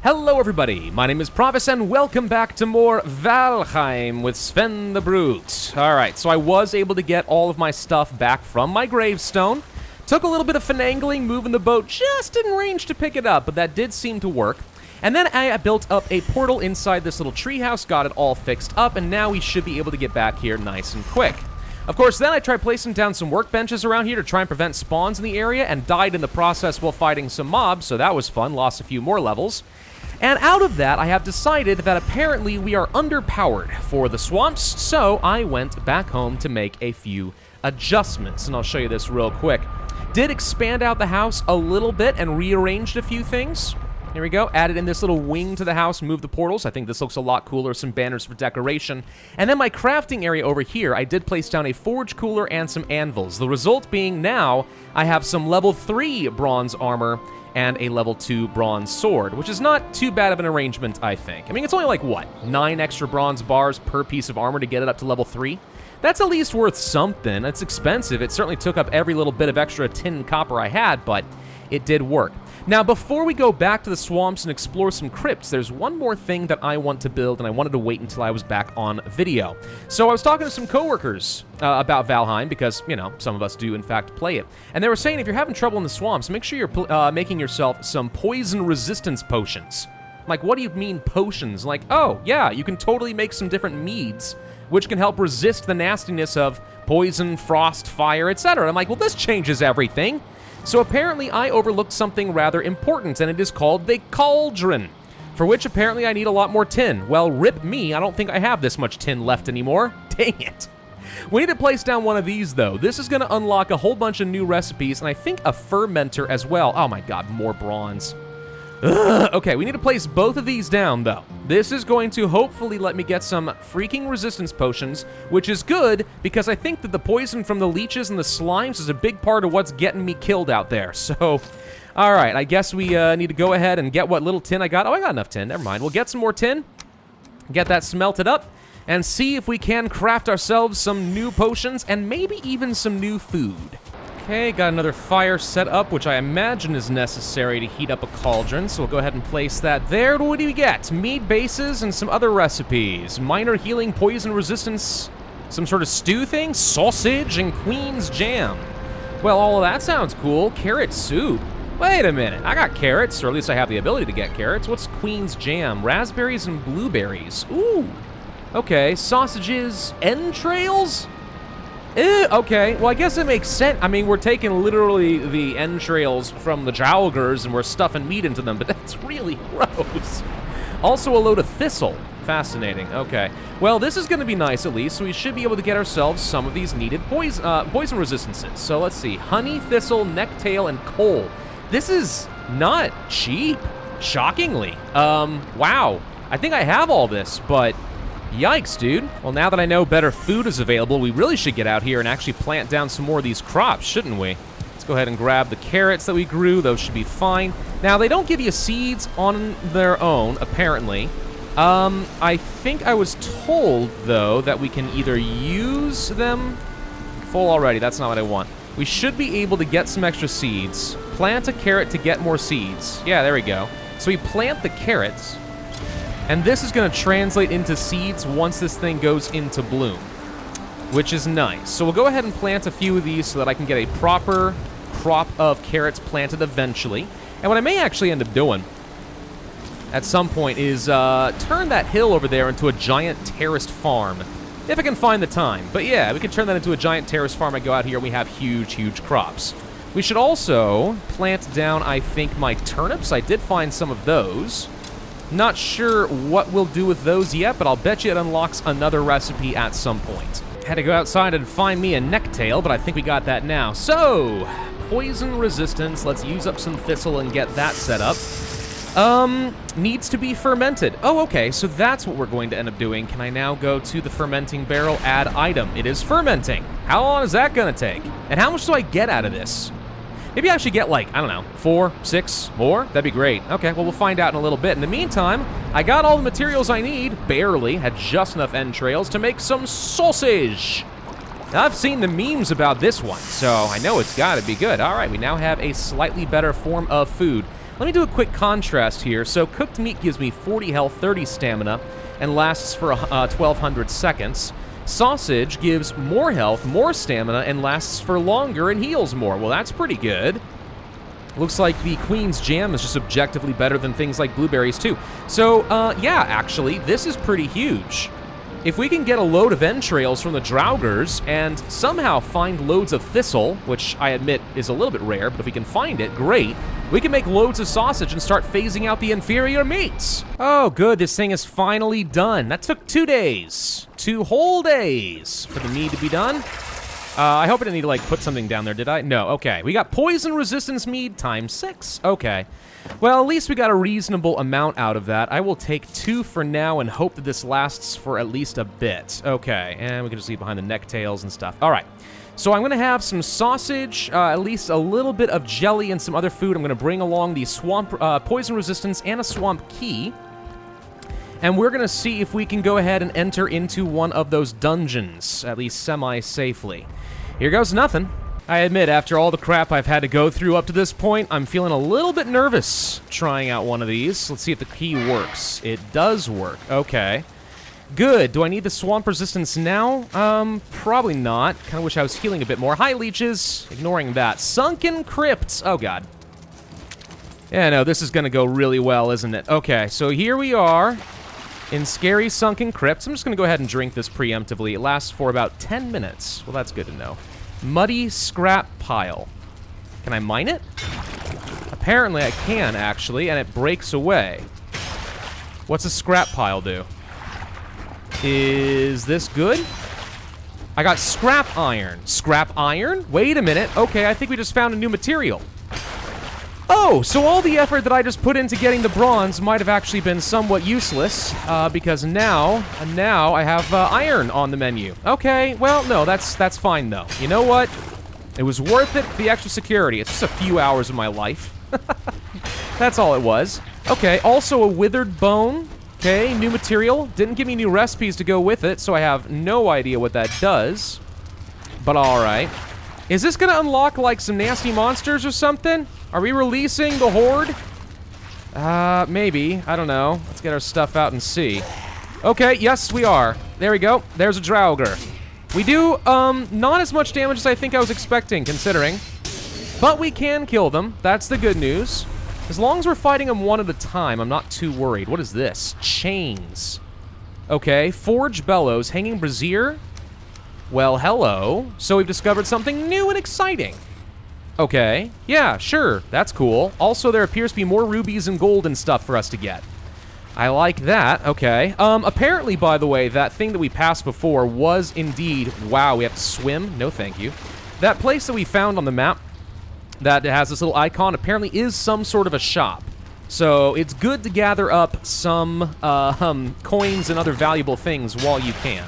Hello everybody, my name is Pravus and welcome back to more Valheim with Sven the Brute. Alright, so I was able to get all of my stuff back from my gravestone. Took a little bit of finagling, moving the boat just in range to pick it up, but that did seem to work. And then I built up a portal inside this little treehouse, got it all fixed up, and now we should be able to get back here nice and quick. Of course, then I tried placing down some workbenches around here to try and prevent spawns in the area, and died in the process while fighting some mobs, so that was fun, lost a few more levels. And out of that, I have decided that apparently we are underpowered for the swamps, so I went back home to make a few adjustments, and I'll show you this real quick. Did expand out the house a little bit and rearranged a few things. Here we go, added in this little wing to the house, moved the portals. I think this looks a lot cooler, some banners for decoration. And then my crafting area over here, I did place down a forge cooler and some anvils. The result being now, I have some level 3 bronze armor and a level 2 bronze sword, which is not too bad of an arrangement, I think. I mean, it's only like, what, 9 extra bronze bars per piece of armor to get it up to level 3? That's at least worth something. It's expensive. It certainly took up every little bit of extra tin and copper I had, but it did work. Now, before we go back to the swamps and explore some crypts, there's one more thing that I want to build, and I wanted to wait until I was back on video. So I was talking to some coworkers about Valheim, because, you know, some of us do, in fact, play it. And they were saying if you're having trouble in the swamps, make sure you're making yourself some poison resistance potions. Like, what do you mean potions? Like, oh, yeah, you can totally make some different meads, which can help resist the nastiness of poison, frost, fire, etc. I'm like, well, this changes everything. So apparently I overlooked something rather important, and it is called the Cauldron, for which apparently I need a lot more tin. Well, rip me, I don't think I have this much tin left anymore. Dang it. We need to place down one of these, though. This is going to unlock a whole bunch of new recipes, and I think a fermenter as well. Oh my god, more bronze. Ugh. Okay, we need to place both of these down, though. This is going to hopefully let me get some freaking resistance potions, which is good, because I think that the poison from the leeches and the slimes is a big part of what's getting me killed out there. So, alright, I guess we need to go ahead and get what little tin I got. Oh, I got enough tin, never mind. We'll get some more tin, get that smelted up, and see if we can craft ourselves some new potions, and maybe even some new food. Okay, got another fire set up, which I imagine is necessary to heat up a cauldron, so we'll go ahead and place that there. What do we get? Mead bases and some other recipes. Minor healing, poison resistance, some sort of stew thing, sausage, and queen's jam. Well, all of that sounds cool. Carrot soup. Wait a minute, I got carrots, or at least I have the ability to get carrots. What's queen's jam? Raspberries and blueberries. Ooh. Okay, sausages, entrails? Okay, well, I guess it makes sense. I mean, we're taking literally the entrails from the jowlgers and we're stuffing meat into them, but that's really gross. Also, a load of thistle. Fascinating. Okay. Well, this is going to be nice, at least, so we should be able to get ourselves some of these needed poison resistances. So, let's see. Honey, thistle, necktail, and coal. This is not cheap, shockingly. Wow. I think I have all this, but yikes, dude. Well, now that I know better food is available, we really should get out here and actually plant down some more of these crops, shouldn't we? Let's go ahead and grab the carrots that we grew. Those should be fine. Now, they don't give you seeds on their own, apparently. I think I was told, though, that we can either use them... Full already, that's not what I want. We should be able to get some extra seeds. Plant a carrot to get more seeds. Yeah, there we go. So we plant the carrots, and this is going to translate into seeds once this thing goes into bloom, which is nice. So we'll go ahead and plant a few of these so that I can get a proper crop of carrots planted eventually. And what I may actually end up doing at some point is turn that hill over there into a giant terraced farm, if I can find the time. But yeah, we can turn that into a giant terraced farm. I go out here, we have huge, huge crops. We should also plant down, I think, my turnips. I did find some of those. Not sure what we'll do with those yet, but I'll bet you it unlocks another recipe at some point. Had to go outside and find me a necktail, but I think we got that now. So, poison resistance. Let's use up some thistle and get that set up. Needs to be fermented. Oh, okay, so that's what we're going to end up doing. Can I now go to the fermenting barrel, add item? It is fermenting. How long is that gonna take? And how much do I get out of this? Maybe I should get, like, I don't know, 4, 6 more? That'd be great. Okay, well, we'll find out in a little bit. In the meantime, I got all the materials I need, barely, had just enough entrails to make some sausage. Now, I've seen the memes about this one, so I know it's gotta be good. All right, we now have a slightly better form of food. Let me do a quick contrast here. So cooked meat gives me 40 health, 30 stamina, and lasts for 1,200 seconds. Sausage gives more health, more stamina, and lasts for longer and heals more. Well, that's pretty good. Looks like the Queen's Jam is just objectively better than things like blueberries, too. So, yeah, actually, this is pretty huge. If we can get a load of entrails from the Draugrs and somehow find loads of thistle, which I admit is a little bit rare, but if we can find it, great. We can make loads of sausage and start phasing out the inferior meats. Oh, good, this thing is finally done. That took 2 days. 2 whole days for the mead to be done. I hope I didn't need to, like, put something down there, did I? No, okay. We got poison resistance mead times 6. Okay. Well, at least we got a reasonable amount out of that. I will take 2 for now and hope that this lasts for at least a bit. Okay, and we can just leave behind the necktails and stuff. All right. So I'm going to have some sausage, at least a little bit of jelly and some other food. I'm going to bring along the swamp poison resistance and a swamp key. And we're going to see if we can go ahead and enter into one of those dungeons, at least semi-safely. Here goes nothing. I admit, after all the crap I've had to go through up to this point, I'm feeling a little bit nervous trying out one of these. Let's see if the key works. It does work. Okay. Good. Do I need the swamp resistance now? Probably not. Kind of wish I was healing a bit more. Hi, leeches. Ignoring that. Sunken Crypts. Oh, God. Yeah, no, this is going to go really well, isn't it? Okay, so here we are in scary Sunken Crypts. I'm just going to go ahead and drink this preemptively. It lasts for about 10 minutes. Well, that's good to know. Muddy scrap pile. Can I mine it? Apparently I can, actually, and it breaks away. What's a scrap pile do? Is this good? I got scrap iron. Scrap iron? Wait a minute. Okay, I think we just found a new material. Oh, so all the effort that I just put into getting the bronze might have actually been somewhat useless, because now I have iron on the menu. Okay, well, no, that's fine, though. You know what? It was worth it for the extra security. It's just a few hours of my life. That's all it was. Okay, also a withered bone. Okay, new material. Didn't give me new recipes to go with it, so I have no idea what that does. But all right. Is this going to unlock, like, some nasty monsters or something? Are we releasing the Horde? Maybe. I don't know. Let's get our stuff out and see. Okay, yes, we are. There we go. There's a Draugr. We do, not as much damage as I think I was expecting, considering. But we can kill them. That's the good news. As long as we're fighting them one at a time, I'm not too worried. What is this? Chains. Okay, Forge Bellows. Hanging Brazier. Well, hello. So we've discovered something new and exciting. Okay, yeah, sure, that's cool. Also, there appears to be more rubies and gold and stuff for us to get. I like that, okay. Apparently, by the way, that thing that we passed before was indeed... Wow, we have to swim? No, thank you. That place that we found on the map that has this little icon apparently is some sort of a shop. So it's good to gather up some coins and other valuable things while you can.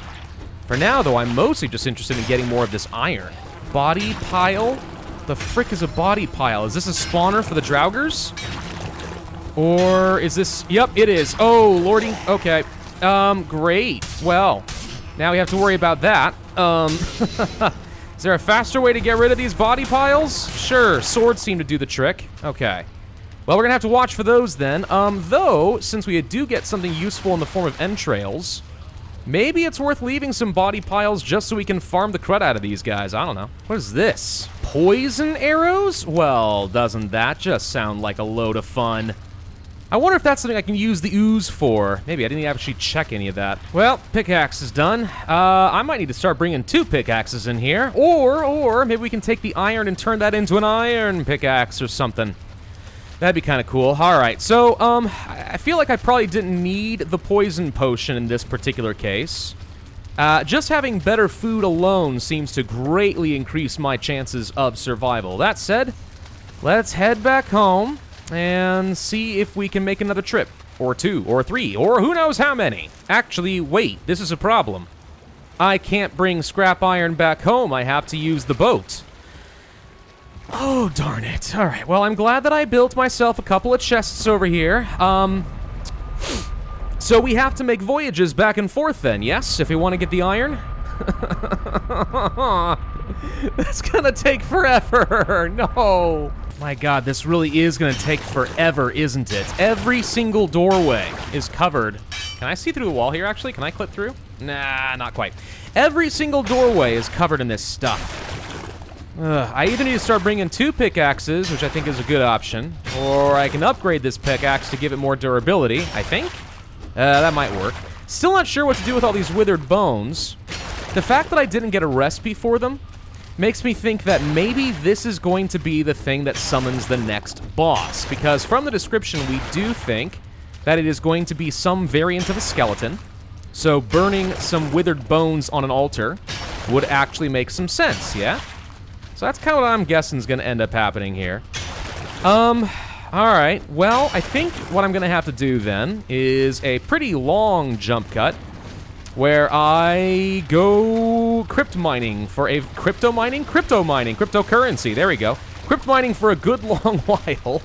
For now, though, I'm mostly just interested in getting more of this iron. Body pile? The frick is a body pile? Is this a spawner for the Draugrs? Or is this... Yep, it is. Oh, lordy. Okay. Great. Well, now we have to worry about that. Is there a faster way to get rid of these body piles? Sure, swords seem to do the trick. Okay. Well, we're gonna have to watch for those then. Though, since we do get something useful in the form of entrails, maybe it's worth leaving some body piles just so we can farm the crud out of these guys. I don't know. What is this? Poison arrows? Well, doesn't that just sound like a load of fun? I wonder if that's something I can use the ooze for. Maybe I didn't actually check any of that. Well, pickaxe is done. I might need to start bringing 2 pickaxes in here. Or maybe we can take the iron and turn that into an iron pickaxe or something. That'd be kind of cool. All right, so I feel like I probably didn't need the poison potion in this particular case. Just having better food alone seems to greatly increase my chances of survival. That said, let's head back home and see if we can make another trip. Or 2, or 3, or who knows how many. Actually, wait, this is a problem. I can't bring scrap iron back home. I have to use the boat. Oh, darn it. All right, well, I'm glad that I built myself a couple of chests over here. So we have to make voyages back and forth then, yes? If we want to get the iron? That's gonna take forever. No. My god, this really is gonna take forever, isn't it? Every single doorway is covered. Can I see through the wall here, actually? Can I clip through? Nah, not quite. Every single doorway is covered in this stuff. I either need to start bringing 2 pickaxes, which I think is a good option, or I can upgrade this pickaxe to give it more durability, I think. That might work. Still not sure what to do with all these withered bones. The fact that I didn't get a recipe for them makes me think that maybe this is going to be the thing that summons the next boss, because from the description we do think that it is going to be some variant of a skeleton, so burning some withered bones on an altar would actually make some sense, yeah? So that's kind of what I'm guessing is going to end up happening here. Alright, well, I think what I'm going to have to do then is a pretty long jump cut where I go crypt mining for a crypto mining, cryptocurrency, there we go. Crypt mining for a good long while,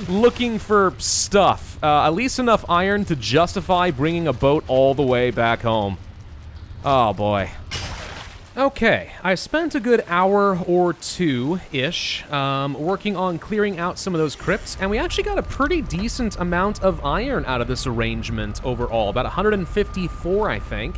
looking for stuff. At least enough iron to justify bringing a boat all the way back home. Oh boy. Okay, I spent a good hour or 2-ish working on clearing out some of those crypts, and we actually got a pretty decent amount of iron out of this arrangement overall, about 154, I think.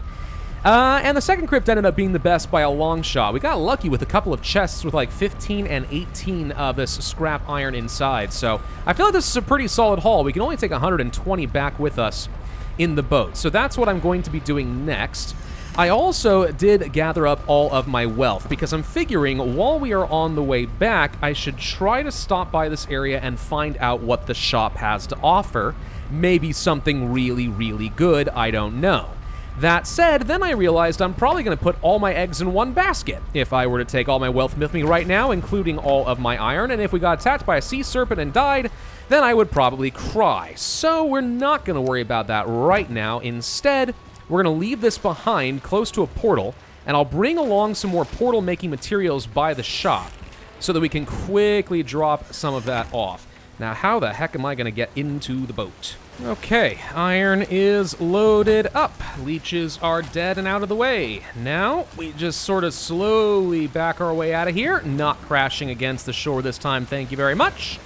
And the second crypt ended up being the best by a long shot. We got lucky with a couple of chests with like 15 and 18 of this scrap iron inside, so I feel like this is a pretty solid haul. We can only take 120 back with us in the boat, so that's what I'm going to be doing next. I also did gather up all of my wealth, because I'm figuring while we are on the way back, I should try to stop by this area and find out what the shop has to offer. Maybe something really, really good, I don't know. That said, then I realized I'm probably going to put all my eggs in one basket if I were to take all my wealth with me right now, including all of my iron, and if we got attacked by a sea serpent and died, then I would probably cry. So we're not going to worry about that right now. Instead, we're going to leave this behind close to a portal, and I'll bring along some more portal-making materials by the shop so that we can quickly drop some of that off. Now, how the heck am I going to get into the boat? Okay, iron is loaded up. Leeches are dead and out of the way. Now, we just sort of slowly back our way out of here, not crashing against the shore this time, thank you very much,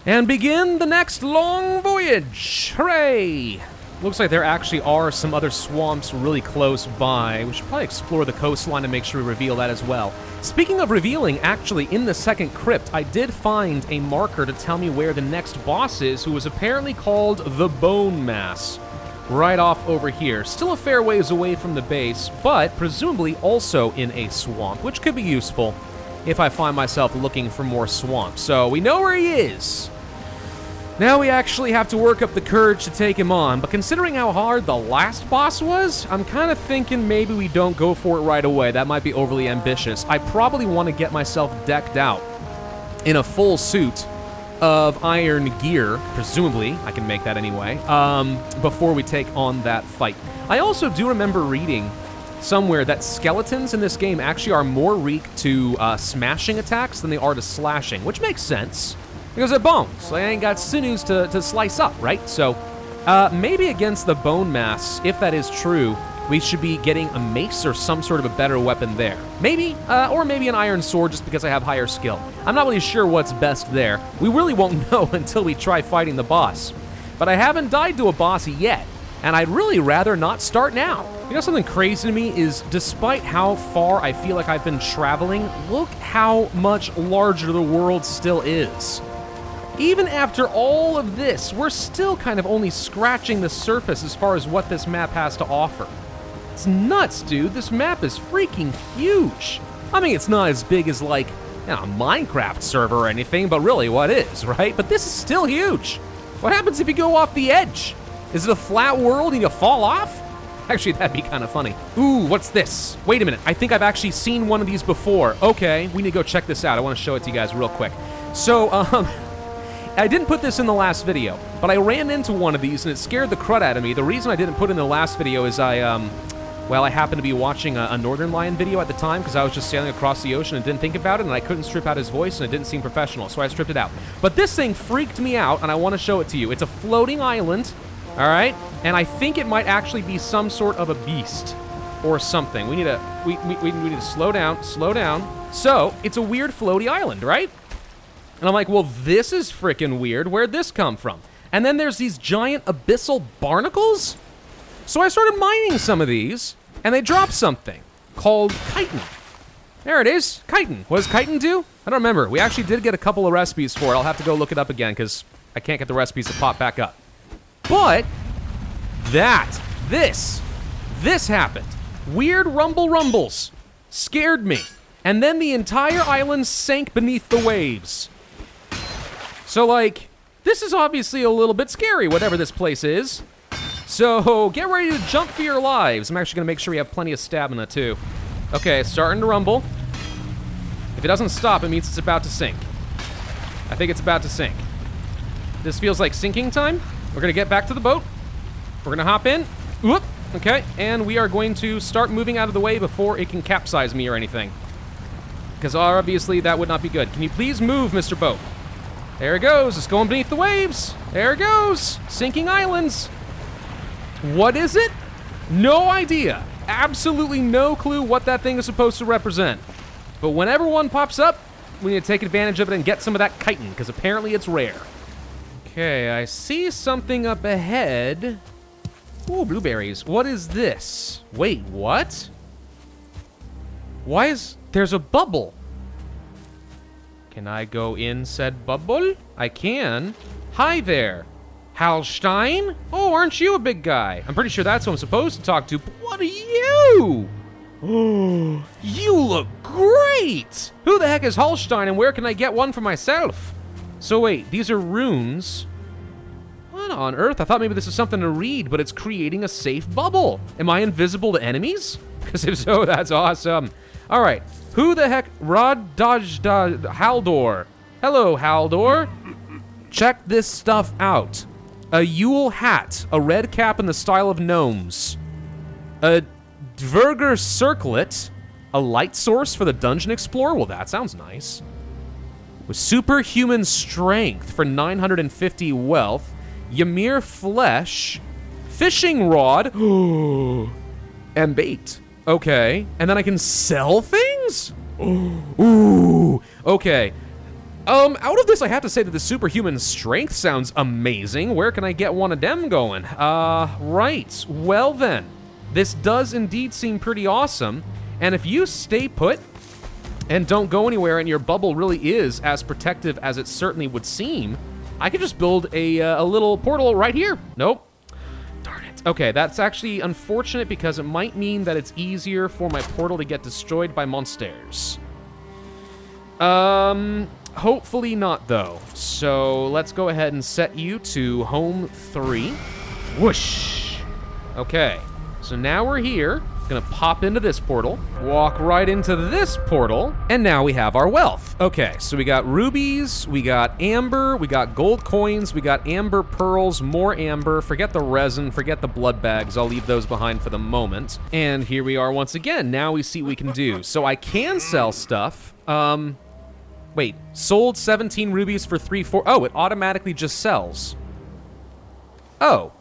and begin the next long voyage. Hooray! Looks like there actually are some other swamps really close by. We should probably explore the coastline and make sure we reveal that as well. Speaking of revealing, actually, in the second crypt, I did find a marker to tell me where the next boss is, who was apparently called the Bone Mass, right off over here. Still a fair ways away from the base, but presumably also in a swamp, which could be useful if I find myself looking for more swamps. So we know where he is. Now we actually have to work up the courage to take him on, but considering how hard the last boss was, I'm kind of thinking maybe we don't go for it right away. That might be overly ambitious. I probably want to get myself decked out in a full suit of iron gear, presumably, I can make that anyway, before we take on that fight. I also do remember reading somewhere that skeletons in this game actually are more weak to smashing attacks than they are to slashing, which makes sense. Because they're bones. They ain't got sinews to slice up, right? So, maybe against the bone mass, if that is true, we should be getting a mace or some sort of a better weapon there. Maybe, or maybe an iron sword just because I have higher skill. I'm not really sure what's best there. We really won't know until we try fighting the boss. But I haven't died to a boss yet, and I'd really rather not start now. You know, something crazy to me is, despite how far I feel like I've been traveling, look how much larger the world still is. Even after all of this, we're still kind of only scratching the surface as far as what this map has to offer. It's nuts, dude. This map is freaking huge. I mean, it's not as big as, like, you know, a Minecraft server or anything, but really, what is, right? But this is still huge. What happens if you go off the edge? Is it a flat world and you fall off? Actually, that'd be kind of funny. Ooh, what's this? Wait a minute. I think I've actually seen one of these before. Okay, we need to go check this out. I want to show it to you guys real quick. So, I didn't put this in the last video, but I ran into one of these and it scared the crud out of me. The reason I didn't put it in the last video is I happened to be watching a Northern Lion video at the time because I was just sailing across the ocean and didn't think about it, and I couldn't strip out his voice and it didn't seem professional, so I stripped it out. But this thing freaked me out and I want to show it to you. It's a floating island, all right? And I think it might actually be some sort of a beast or something. We need to slow down. So, it's a weird floaty island, right? And I'm like, well, this is freaking weird. Where'd this come from? And then there's these giant abyssal barnacles. So I started mining some of these, and they dropped something called chitin. There it is, chitin. What does chitin do? I don't remember. We actually did get a couple of recipes for it. I'll have to go look it up again because I can't get the recipes to pop back up. But this happened. Weird rumbles scared me. And then the entire island sank beneath the waves. So like, this is obviously a little bit scary, whatever this place is. So get ready to jump for your lives. I'm actually gonna make sure we have plenty of stamina too. Okay, it's starting to rumble. If it doesn't stop, it means it's about to sink. I think it's about to sink. This feels like sinking time. We're gonna get back to the boat. We're gonna hop in. Whoop. Okay, and we are going to start moving out of the way before it can capsize me or anything. Because obviously that would not be good. Can you please move, Mr. Boat? There it goes. It's going beneath the waves. There it goes. Sinking islands. What is it? No idea. Absolutely no clue what that thing is supposed to represent. But whenever one pops up, we need to take advantage of it and get some of that chitin, because apparently it's rare. Okay, I see something up ahead. Ooh, blueberries. What is this? Wait, what? Why is... There's a bubble. Can I go in said bubble? I can. Hi there. Halstein? Oh, aren't you a big guy? I'm pretty sure that's who I'm supposed to talk to, but what are you? Oh, you look great! Who the heck is Halstein and where can I get one for myself? So wait, these are runes. What on earth? I thought maybe this is something to read, but it's creating a safe bubble. Am I invisible to enemies? Because if so, that's awesome. All right, who the heck? Haldor. Hello, Haldor. Check this stuff out. A Yule hat, a red cap in the style of gnomes. A Dverger circlet, a light source for the dungeon explorer. Well, that sounds nice. With superhuman strength for 950 wealth. Ymir flesh, fishing rod, and bait. Okay, and then I can sell things? Ooh, okay. Out of this, I have to say that the superhuman strength sounds amazing. Where can I get one of them going? Right. Well then, this does indeed seem pretty awesome. And if you stay put and don't go anywhere and your bubble really is as protective as it certainly would seem, I could just build a little portal right here. Nope. Darn it. Okay, that's actually unfortunate because it might mean that it's easier for my portal to get destroyed by monsters. Hopefully not, though. So let's go ahead and set you to home 3. Whoosh. Okay, so now we're here. Gonna pop into this portal, walk right into this portal, and now we have our wealth. Okay, so we got rubies, we got amber, we got gold coins, we got amber pearls, more amber. Forget the resin, forget the blood bags. I'll leave those behind for the moment. And here we are once again. Now we see what we can do. So I can sell stuff. Wait, sold 17 rubies for 3-4. Oh, it automatically just sells. Oh.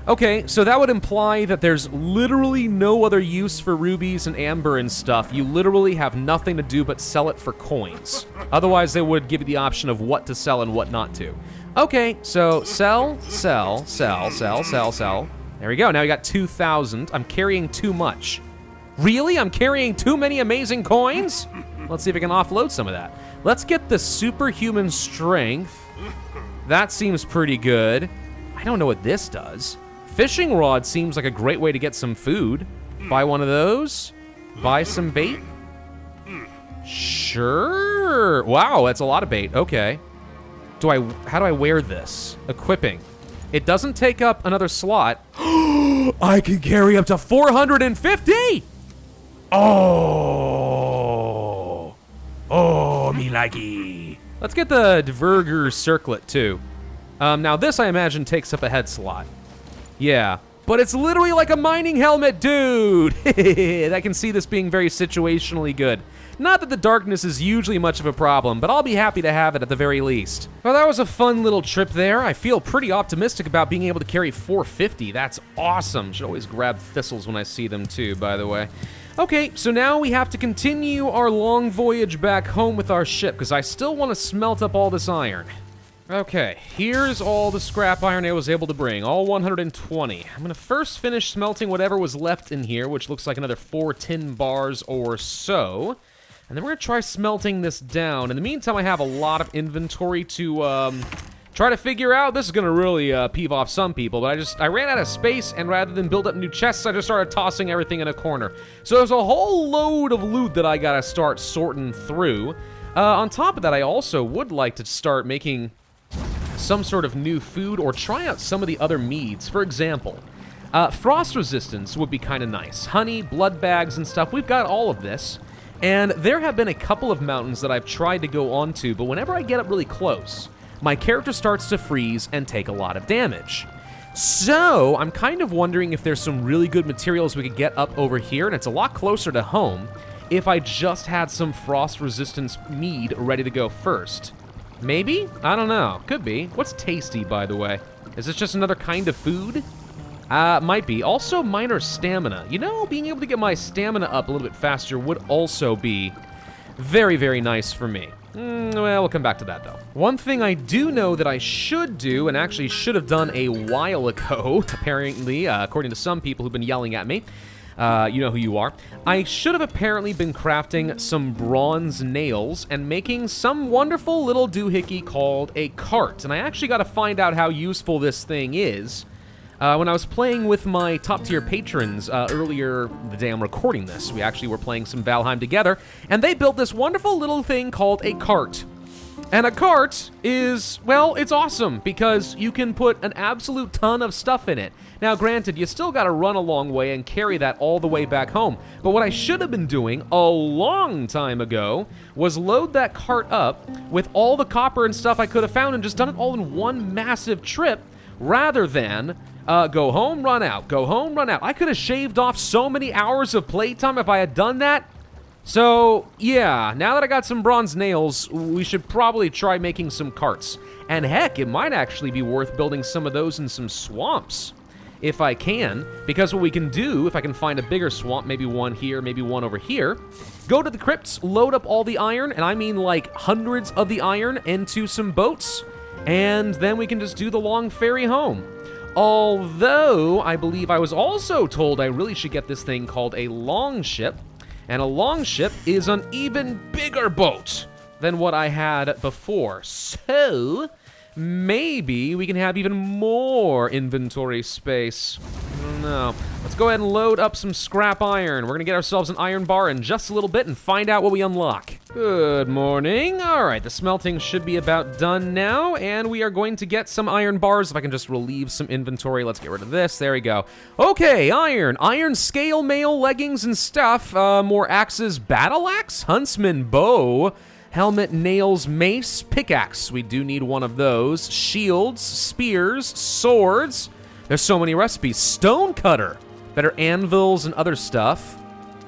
Okay, so that would imply that there's literally no other use for rubies and amber and stuff. You literally have nothing to do but sell it for coins. Otherwise, they would give you the option of what to sell and what not to. Okay, so sell, sell, sell, sell, sell, sell. There we go, now we got 2,000. I'm carrying too much. Really? I'm carrying too many amazing coins? Let's see if I can offload some of that. Let's get the superhuman strength. That seems pretty good. I don't know what this does. Fishing rod seems like a great way to get some food. Buy one of those. Buy some bait. Sure. Wow, that's a lot of bait. Okay. How do I wear this? Equipping. It doesn't take up another slot. I can carry up to 450. Oh, me likey. Let's get the Dverger circlet too. Now this I imagine takes up a head slot. Yeah, but it's literally like a mining helmet, dude. I can see this being very situationally good. Not that the darkness is usually much of a problem, but I'll be happy to have it at the very least. Well, that was a fun little trip there. I feel pretty optimistic about being able to carry 450. That's awesome. Should always grab thistles when I see them too, by the way. Okay, so now we have to continue our long voyage back home with our ship, because I still want to smelt up all this iron. Okay, here's all the scrap iron I was able to bring, all 120. I'm going to first finish smelting whatever was left in here, which looks like another 4 tin bars or so. And then we're going to try smelting this down. In the meantime, I have a lot of inventory to try to figure out. This is going to really peeve off some people, but I ran out of space, and rather than build up new chests, I just started tossing everything in a corner. So there's a whole load of loot that I got to start sorting through. On top of that, I also would like to start making some sort of new food or try out some of the other meads. For example, frost resistance would be kind of nice. Honey, blood bags, and stuff. We've got all of this. And there have been a couple of mountains that I've tried to go onto, but whenever I get up really close, my character starts to freeze and take a lot of damage. So I'm kind of wondering if there's some really good materials we could get up over here, and it's a lot closer to home if I just had some frost resistance mead ready to go first. Maybe? I don't know. Could be. What's tasty, by the way? Is this just another kind of food? Might be. Also, minor stamina. You know, being able to get my stamina up a little bit faster would also be very, very nice for me. Well, we'll come back to that, though. One thing I do know that I should do, and actually should have done a while ago, apparently, according to some people who've been yelling at me, you know who you are. I should have apparently been crafting some bronze nails and making some wonderful little doohickey called a cart. And I actually got to find out how useful this thing is. When I was playing with my top-tier patrons earlier the day I'm recording this, we actually were playing some Valheim together, and they built this wonderful little thing called a cart. And a cart is, well, it's awesome because you can put an absolute ton of stuff in it. Now, granted, you still got to run a long way and carry that all the way back home. But what I should have been doing a long time ago was load that cart up with all the copper and stuff I could have found and just done it all in one massive trip rather than go home, run out, go home, run out. I could have shaved off so many hours of playtime if I had done that. So, yeah, now that I got some bronze nails, we should probably try making some carts. And heck, it might actually be worth building some of those in some swamps, if I can. Because what we can do, if I can find a bigger swamp, maybe one here, maybe one over here, go to the crypts, load up all the iron, and I mean like hundreds of the iron, into some boats, and then we can just do the long ferry home. Although, I believe I was also told I really should get this thing called a longship. And a longship is an even bigger boat than what I had before. So, maybe we can have even more inventory space. I don't know. Let's go ahead and load up some scrap iron. We're going to get ourselves an iron bar in just a little bit and find out what we unlock. Good morning. All right, the smelting should be about done now, and we are going to get some iron bars. If I can just relieve some inventory, let's get rid of this. There we go. Okay, iron. Iron scale mail, leggings, and stuff. More axes, battle axe, huntsman bow, helmet, nails, mace, pickaxe. We do need one of those. Shields, spears, swords. There's so many recipes. Stone cutter. Better anvils and other stuff.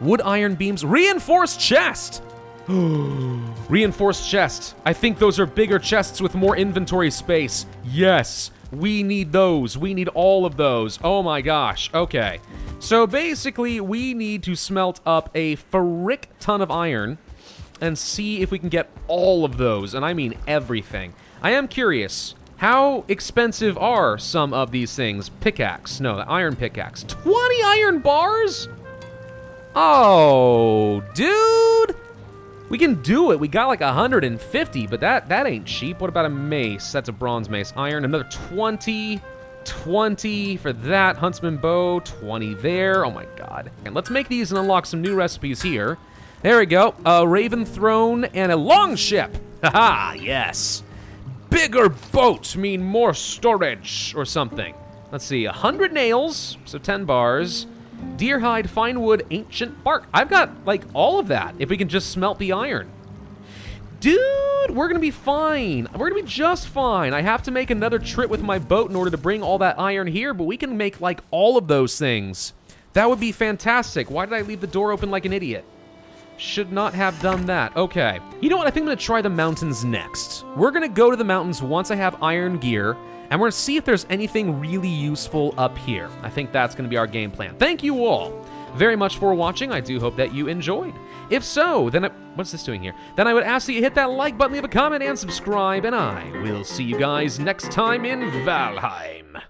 Wood iron beams. Reinforced chest. Reinforced chest. I think those are bigger chests with more inventory space. Yes, we need those. We need all of those. Oh my gosh. Okay. So basically, we need to smelt up a frick ton of iron and see if we can get all of those. And I mean everything. I am curious. How expensive are some of these things? Pickaxe. No, the iron pickaxe. 20 iron bars? Oh, dude. We can do it. We got like 150, but that ain't cheap. What about a mace? That's a bronze mace. Iron, another 20. 20 for that. Huntsman bow, 20 there. Oh my god. And let's make these and unlock some new recipes here. There we go. A raven throne and a longship. Haha, yes. Bigger boat mean more storage or something. Let's see, 100 nails, so 10 bars. Deer hide, fine wood, ancient bark. I've got, like, all of that, if we can just smelt the iron. Dude, we're gonna be fine. We're gonna be just fine. I have to make another trip with my boat in order to bring all that iron here, but we can make, like, all of those things. That would be fantastic. Why did I leave the door open like an idiot? Should not have done that. Okay. You know what? I think I'm going to try the mountains next. We're going to go to the mountains once I have iron gear, and we're going to see if there's anything really useful up here. I think that's going to be our game plan. Thank you all very much for watching. I do hope that you enjoyed. If so, then what's this doing here? Then I would ask that you hit that like button, leave a comment, and subscribe, and I will see you guys next time in Valheim.